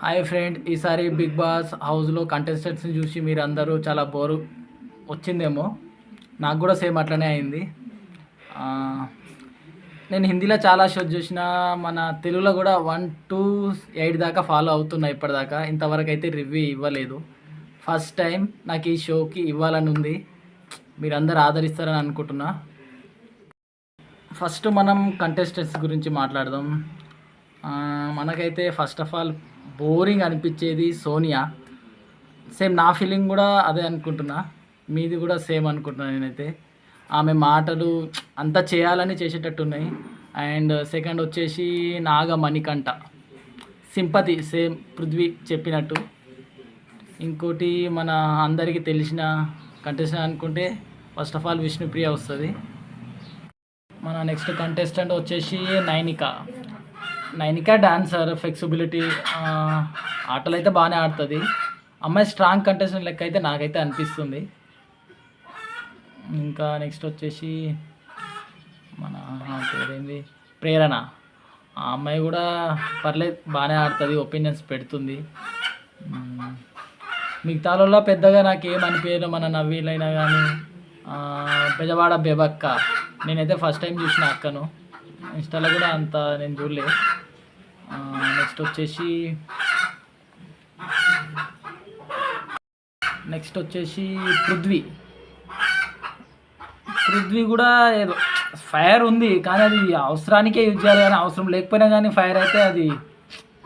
Hi friend, ఈసారి big boss హౌస్లో కంటెస్టెంట్స్ని చూసి మీరు అందరూ చాలా బోరు వచ్చిందేమో. నాకు కూడా సేమ్ అట్లనే అయింది. నేను హిందీలో చాలా షోస్ చూసిన, మన తెలుగులో కూడా 1 to 8 దాకా ఫాలో అవుతున్నా ఇప్పటిదాకా. ఇంతవరకు అయితే రివ్యూ ఇవ్వలేదు. ఫస్ట్ టైం నాకు ఈ షోకి ఇవ్వాలని ఉంది. మీరందరూ ఆదరిస్తారని అనుకుంటున్నా. ఫస్ట్ మనం కంటెస్టెంట్స్ గురించి మాట్లాడదాం. మనకైతే ఫస్ట్ ఆఫ్ ఆల్ బోరింగ్ అనిపించేది సోనియా. సేమ్ నా ఫీలింగ్ కూడా అదే అనుకుంటున్నా, మీది కూడా సేమ్ అనుకుంటున్నాను నేనైతే. ఆమె మాటలు అంతా చేయాలని చేసేటట్టున్నాయి. అండ్ సెకండ్ వచ్చేసి నాగమణికంఠ, సింపతి, సేమ్ పృథ్వీ చెప్పినట్టు. ఇంకోటి మన అందరికీ తెలిసిన కంటెస్టెంట్ అనుకుంటే ఫస్ట్ ఆఫ్ ఆల్ విష్ణుప్రియ వస్తుంది. మన నెక్స్ట్ కంటెస్టెంట్ వచ్చేసి నైనిక డాన్సర్, ఫ్లెక్సిబిలిటీ, ఆటలు అయితే బాగానే ఆడుతుంది. అమ్మాయి స్ట్రాంగ్ కంటెస్టెంట్ లెక్క అయితే నాకైతే అనిపిస్తుంది. ఇంకా నెక్స్ట్ వచ్చేసి మన పేరేంది, ప్రేరణ. ఆ అమ్మాయి కూడా పర్లేదు, బాగానే ఆడుతుంది, ఒపీనియన్స్ పెడుతుంది. మిగతాలలో పెద్దగా నాకేమనిపించదు. మన నవ్వీలైనా కానీ, బెజవాడ బెబక్క, నేనైతే ఫస్ట్ టైం చూసిన అక్కను. ఇన్స్టాలో కూడా అంత నేను చూడలే. నెక్స్ట్ వచ్చేసి పృథ్వీ కూడా ఏదో ఫైర్ ఉంది, కానీ అది అవసరానికే యూజ్ చేయాలి. కానీ అవసరం లేకపోయినా కానీ ఫైర్ అయితే అది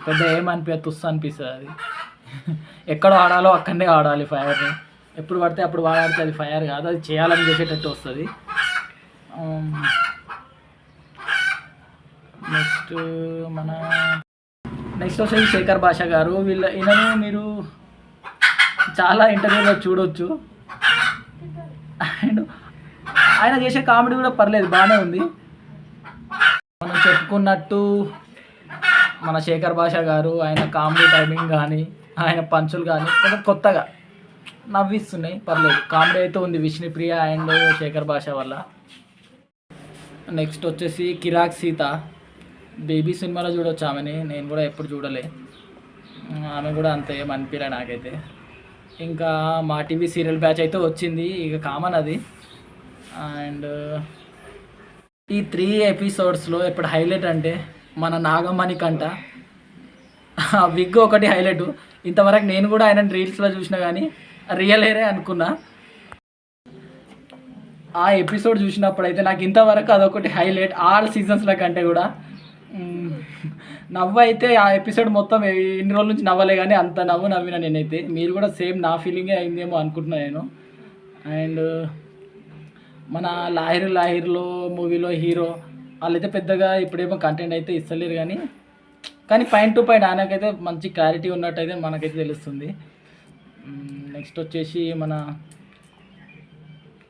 పెద్ద ఏమనిపించదు, తుస్సు అనిపిస్తుంది. అది ఎక్కడ ఆడాలో అక్కడనే ఆడాలి ఫైర్ని. ఎప్పుడు పడితే అప్పుడు వాడితే అది ఫైర్ కాదు, అది చేయాలని చేసేటట్టు వస్తుంది. నెక్స్ట్ వచ్చేసి శేఖర్ భాష గారు. ఈయనను మీరు చాలా ఇంటర్వ్యూలో చూడొచ్చు. అండ్ ఆయన చేసే కామెడీ కూడా పర్లేదు, బాగానే ఉంది. మనం చెప్పుకున్నట్టు మన శేఖర్ భాష గారు, ఆయన కామెడీ టైమింగ్ కానీ, ఆయన పంచులు కానీ కొంచెం కొత్తగా నవ్విస్తున్నాయి, పర్లేదు. కామెడీ అయితే ఉంది విష్ణుప్రియ అండ్ శేఖర్ భాష వల్ల. నెక్స్ట్ వచ్చేసి కిరాక్ సీత. బేబీ సినిమాలో చూడవచ్చు ఆమెని, నేను కూడా ఎప్పుడు చూడలే. ఆమె కూడా అంత ఏమనిపించలే నాకైతే. ఇంకా మా టీవీ సీరియల్ బ్యాచ్ అయితే వచ్చింది, ఇక కామన్ అది. అండ్ ఈ 3 ఎపిసోడ్స్లో ఇప్పుడు హైలైట్ అంటే మన నాగమణికంఠ విగ్ ఒకటి హైలైట్. ఇంతవరకు నేను కూడా ఆయన రీల్స్లో చూసినా కానీ రియల్ హెయిరే అనుకున్నా. ఆ ఎపిసోడ్ చూసినప్పుడు అయితే నాకు ఇంతవరకు అదొకటి హైలైట్, ఆల్ సీజన్స్ల కంటే కూడా. నవ్వు అయితే ఆ ఎపిసోడ్ మొత్తం ఇన్ని రోజుల నుంచి నవ్వలే, కానీ అంత నవ్విన నేనైతే. మీరు కూడా సేమ్ నా ఫీలింగే అయిందేమో అనుకుంటున్నాను నేను. అండ్ మన లాహిర్లో మూవీలో హీరో వాళ్ళైతే పెద్దగా ఇప్పుడేమో కంటెంట్ అయితే ఇస్తలేరు, కానీ పాయింట్ టు పాయింట్ ఆయనకైతే మంచి క్లారిటీ ఉన్నట్టయితే మనకైతే తెలుస్తుంది. నెక్స్ట్ వచ్చేసి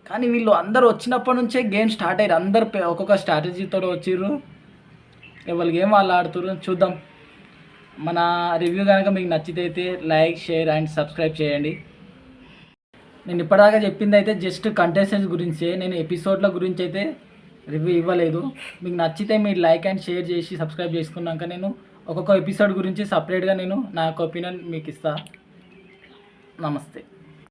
కానీ వీళ్ళు అందరూ వచ్చినప్పటి నుంచే గేమ్ స్టార్ట్ అయ్యారు. అందరు ఒక్కొక్క స్ట్రాటజీతో వచ్చిర్రు, ఎవరి గేమ్ వాళ్ళు ఆడుతున్నారు. చూద్దాం. మన రివ్యూ కనుక మీకు నచ్చితే లైక్, షేర్ అండ్ సబ్స్క్రైబ్ చేయండి. నేను ఇప్పటిదాకా చెప్పింది అయితే జస్ట్ కంటెస్టెంట్స్ గురించే, నేను ఎపిసోడ్ల గురించి అయితే రివ్యూ ఇవ్వలేదు. మీకు నచ్చితే మీరు లైక్ అండ్ షేర్ చేసి సబ్స్క్రైబ్ చేసుకున్నాక నేను ఒక్కొక్క ఎపిసోడ్ గురించి సపరేట్గా నేను నా యొక్క ఒపీనియన్ మీకు ఇస్తాను. నమస్తే.